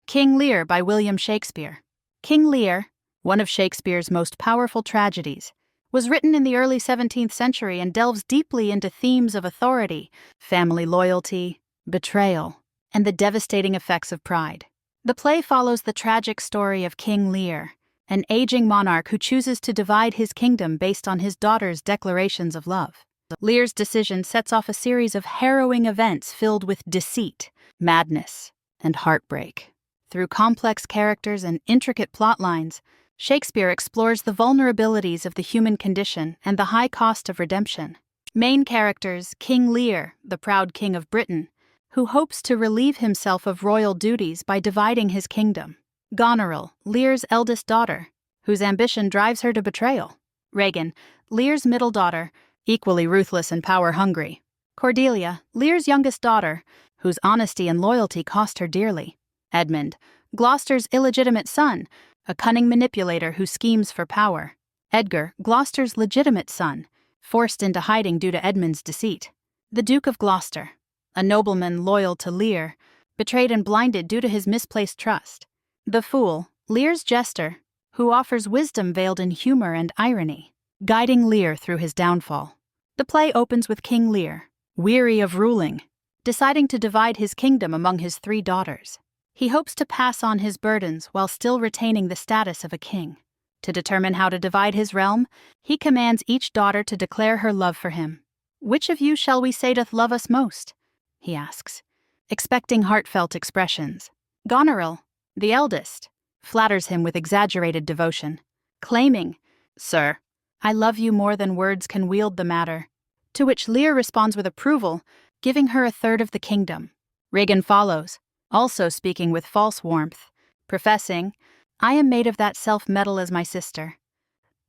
King Lear by William Shakespeare. King Lear, one of Shakespeare's most powerful tragedies, was written in the early 17th century and delves deeply into themes of authority, family loyalty, betrayal, and the devastating effects of pride. The play follows the tragic story of King Lear, an aging monarch who chooses to divide his kingdom based on his daughter's declarations of love. Lear's decision sets off a series of harrowing events filled with deceit, madness, and heartbreak. Through complex characters and intricate plotlines, Shakespeare explores the vulnerabilities of the human condition and the high cost of redemption. Main characters: King Lear, the proud king of Britain, who hopes to relieve himself of royal duties by dividing his kingdom. Goneril, Lear's eldest daughter, whose ambition drives her to betrayal. Regan, Lear's middle daughter, equally ruthless and power-hungry. Cordelia, Lear's youngest daughter, whose honesty and loyalty cost her dearly. Edmund, Gloucester's illegitimate son, a cunning manipulator who schemes for power. Edgar, Gloucester's legitimate son, forced into hiding due to Edmund's deceit. The Duke of Gloucester, a nobleman loyal to Lear, betrayed and blinded due to his misplaced trust. The Fool, Lear's jester, who offers wisdom veiled in humor and irony, guiding Lear through his downfall. The play opens with King Lear, weary of ruling, deciding to divide his kingdom among his 3 daughters. He hopes to pass on his burdens while still retaining the status of a king. To determine how to divide his realm, he commands each daughter to declare her love for him. "Which of you shall we say doth love us most?" he asks, expecting heartfelt expressions. Goneril, the eldest, flatters him with exaggerated devotion, claiming, "Sir, I love you more than words can wield the matter," to which Lear responds with approval, giving her 1/3 of the kingdom. Regan follows, also speaking with false warmth, professing, "I am made of that self-metal as my sister,"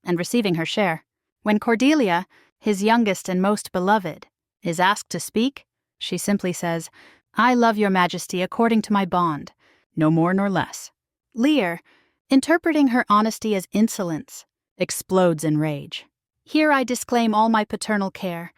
and receiving her share. When Cordelia, his youngest and most beloved, is asked to speak, she simply says, "I love your majesty according to my bond, no more nor less." Lear, interpreting her honesty as insolence, explodes in rage. "Here I disclaim all my paternal care,"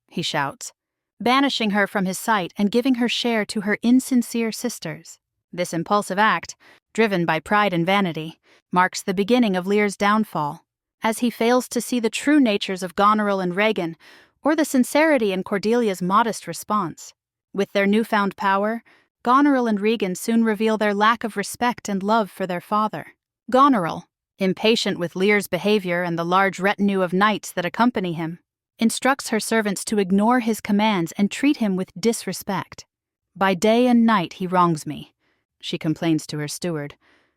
he shouts, banishing her from his sight and giving her share to her insincere sisters. This impulsive act, driven by pride and vanity, marks the beginning of Lear's downfall, as he fails to see the true natures of Goneril and Regan, or the sincerity in Cordelia's modest response. With their newfound power, Goneril and Regan soon reveal their lack of respect and love for their father. Goneril, impatient with Lear's behavior and the large retinue of knights that accompany him, instructs her servants to ignore his commands and treat him with disrespect. "By day and night he wrongs me," she complains to her steward,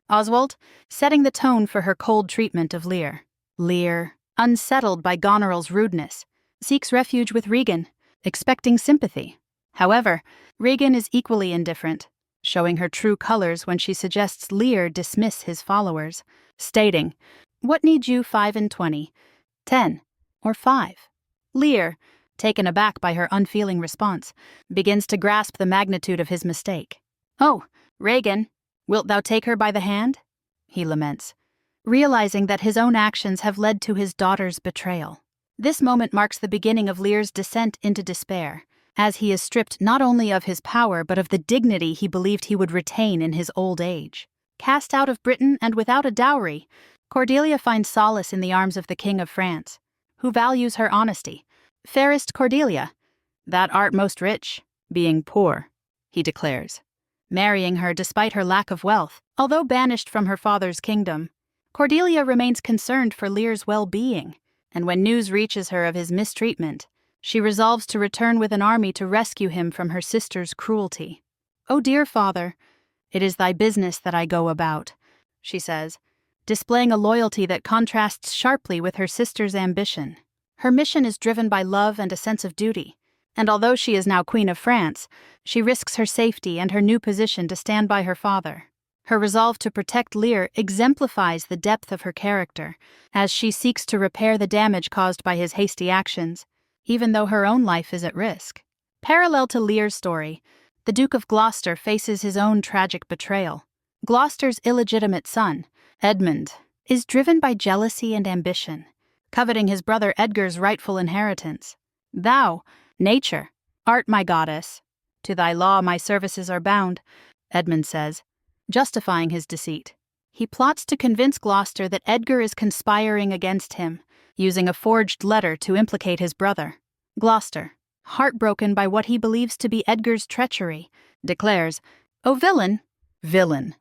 Oswald, setting the tone for her cold treatment of Lear. Lear, unsettled by Goneril's rudeness, seeks refuge with Regan, expecting sympathy. However, Regan is equally indifferent, showing her true colors when she suggests Lear dismiss his followers, stating, "What need you 5 and 20, 10, or 5? Lear, taken aback by her unfeeling response, begins to grasp the magnitude of his mistake. "Oh, Regan, wilt thou take her by the hand?" he laments, realizing that his own actions have led to his daughter's betrayal. This moment marks the beginning of Lear's descent into despair, as he is stripped not only of his power but of the dignity he believed he would retain in his old age. Cast out of Britain and without a dowry, Cordelia finds solace in the arms of the King of France, who values her honesty. "Fairest Cordelia, that art most rich, being poor," he declares, marrying her despite her lack of wealth. Although banished from her father's kingdom, Cordelia remains concerned for Lear's well-being, and when news reaches her of his mistreatment, she resolves to return with an army to rescue him from her sister's cruelty. "O dear father, it is thy business that I go about," she says, displaying a loyalty that contrasts sharply with her sister's ambition. Her mission is driven by love and a sense of duty, and although she is now Queen of France, she risks her safety and her new position to stand by her father. Her resolve to protect Lear exemplifies the depth of her character, as she seeks to repair the damage caused by his hasty actions, even though her own life is at risk. Parallel to Lear's story, the Duke of Gloucester faces his own tragic betrayal. Gloucester's illegitimate son, Edmund, is driven by jealousy and ambition, coveting his brother Edgar's rightful inheritance. "Thou, nature, art my goddess. To thy law my services are bound," Edmund says, justifying his deceit. He plots to convince Gloucester that Edgar is conspiring against him, using a forged letter to implicate his brother. Gloucester, heartbroken by what he believes to be Edgar's treachery, declares, "O villain, villain,"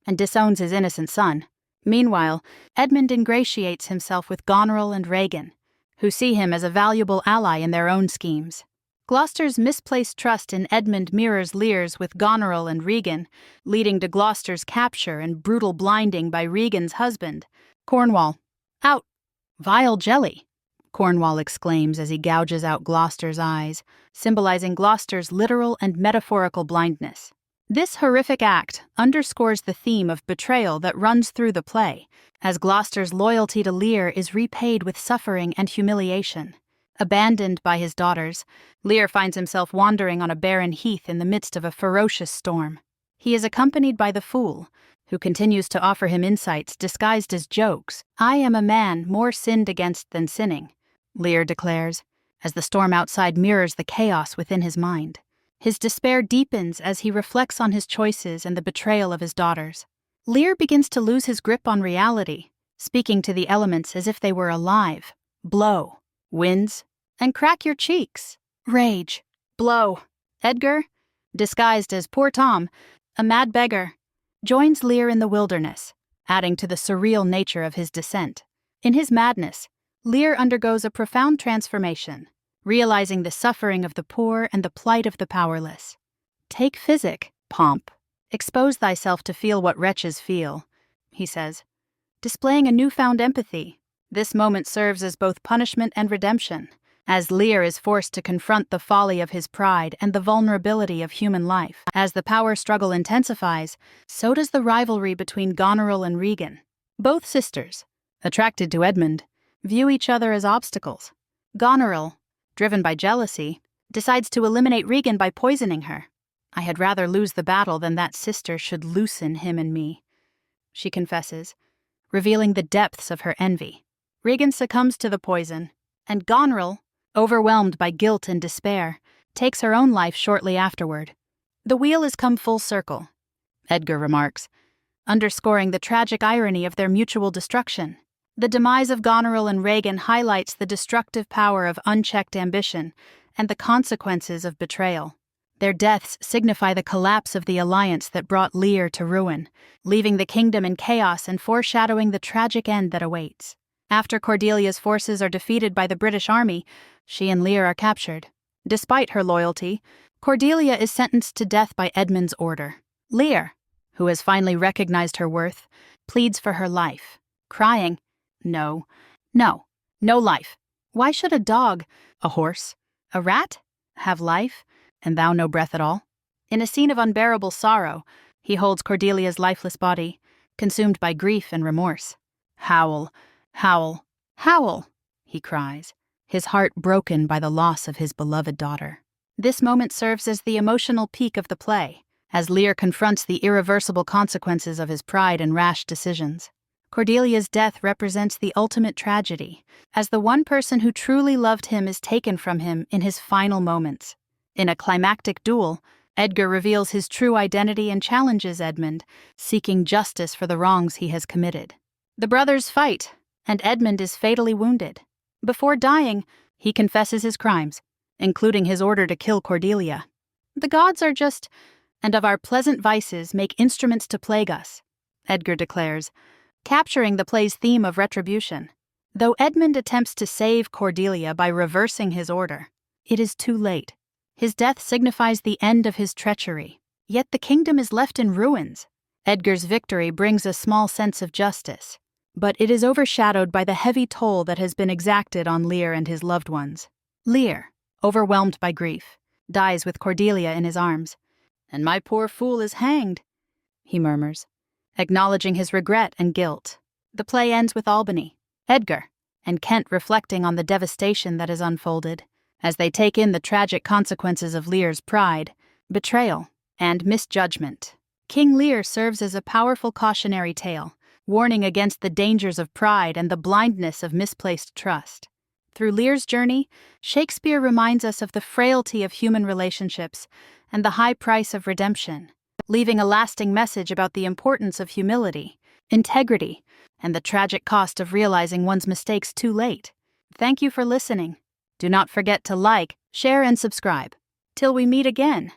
and disowns his innocent son. Meanwhile, Edmund ingratiates himself with Goneril and Regan, who see him as a valuable ally in their own schemes. Gloucester's misplaced trust in Edmund mirrors Lear's with Goneril and Regan, leading to Gloucester's capture and brutal blinding by Regan's husband. Cornwall. "Out! Vile jelly!" Cornwall exclaims as he gouges out Gloucester's eyes, symbolizing Gloucester's literal and metaphorical blindness. This horrific act underscores the theme of betrayal that runs through the play, as Gloucester's loyalty to Lear is repaid with suffering and humiliation. Abandoned by his daughters, Lear finds himself wandering on a barren heath in the midst of a ferocious storm. He is accompanied by the fool, who continues to offer him insights disguised as jokes. "I am a man more sinned against than sinning," Lear declares, as the storm outside mirrors the chaos within his mind. His despair deepens as he reflects on his choices and the betrayal of his daughters. Lear begins to lose his grip on reality, speaking to the elements as if they were alive. Blow, winds, and crack your cheeks. Rage, blow. Edgar, disguised as poor Tom, a mad beggar, joins Lear in the wilderness, adding to the surreal nature of his descent. In his madness, Lear undergoes a profound transformation, realizing the suffering of the poor and the plight of the powerless. "Take physic, pomp. Expose thyself to feel what wretches feel," he says, displaying a newfound empathy. This moment serves as both punishment and redemption, as Lear is forced to confront the folly of his pride and the vulnerability of human life. As the power struggle intensifies, so does the rivalry between Goneril and Regan. Both sisters, attracted to Edmund, view each other as obstacles. Goneril, driven by jealousy, decides to eliminate Regan by poisoning her. "I had rather lose the battle than that sister should loosen him and me," she confesses, revealing the depths of her envy. Regan succumbs to the poison, and Goneril, overwhelmed by guilt and despair, takes her own life shortly afterward. "The wheel has come full circle," Edgar remarks, underscoring the tragic irony of their mutual destruction. The demise of Goneril and Regan highlights the destructive power of unchecked ambition and the consequences of betrayal. Their deaths signify the collapse of the alliance that brought Lear to ruin, leaving the kingdom in chaos and foreshadowing the tragic end that awaits. After Cordelia's forces are defeated by the British army, she and Lear are captured. Despite her loyalty, Cordelia is sentenced to death by Edmund's order. Lear, who has finally recognized her worth, pleads for her life, crying, "No, no, no life. Why should a dog, a horse, a rat have life, and thou no breath at all?" In a scene of unbearable sorrow, he holds Cordelia's lifeless body, consumed by grief and remorse. "Howl, howl, howl," he cries, his heart broken by the loss of his beloved daughter. This moment serves as the emotional peak of the play, as Lear confronts the irreversible consequences of his pride and rash decisions. Cordelia's death represents the ultimate tragedy, as the one person who truly loved him is taken from him in his final moments. In a climactic duel, Edgar reveals his true identity and challenges Edmund, seeking justice for the wrongs he has committed. The brothers fight, and Edmund is fatally wounded. Before dying, he confesses his crimes, including his order to kill Cordelia. "The gods are just, and of our pleasant vices make instruments to plague us," Edgar declares, capturing the play's theme of retribution. Though Edmund attempts to save Cordelia by reversing his order, it is too late. His death signifies the end of his treachery, yet the kingdom is left in ruins. Edgar's victory brings a small sense of justice, but it is overshadowed by the heavy toll that has been exacted on Lear and his loved ones. Lear, overwhelmed by grief, dies with Cordelia in his arms. "And my poor fool is hanged," he murmurs, acknowledging his regret and guilt. The play ends with Albany, Edgar, and Kent reflecting on the devastation that has unfolded, as they take in the tragic consequences of Lear's pride, betrayal, and misjudgment. King Lear serves as a powerful cautionary tale, warning against the dangers of pride and the blindness of misplaced trust. Through Lear's journey, Shakespeare reminds us of the frailty of human relationships and the high price of redemption. leaving a lasting message about the importance of humility, integrity, and the tragic cost of realizing one's mistakes too late. Thank you for listening. Do not forget to like, share, and subscribe. Till we meet again.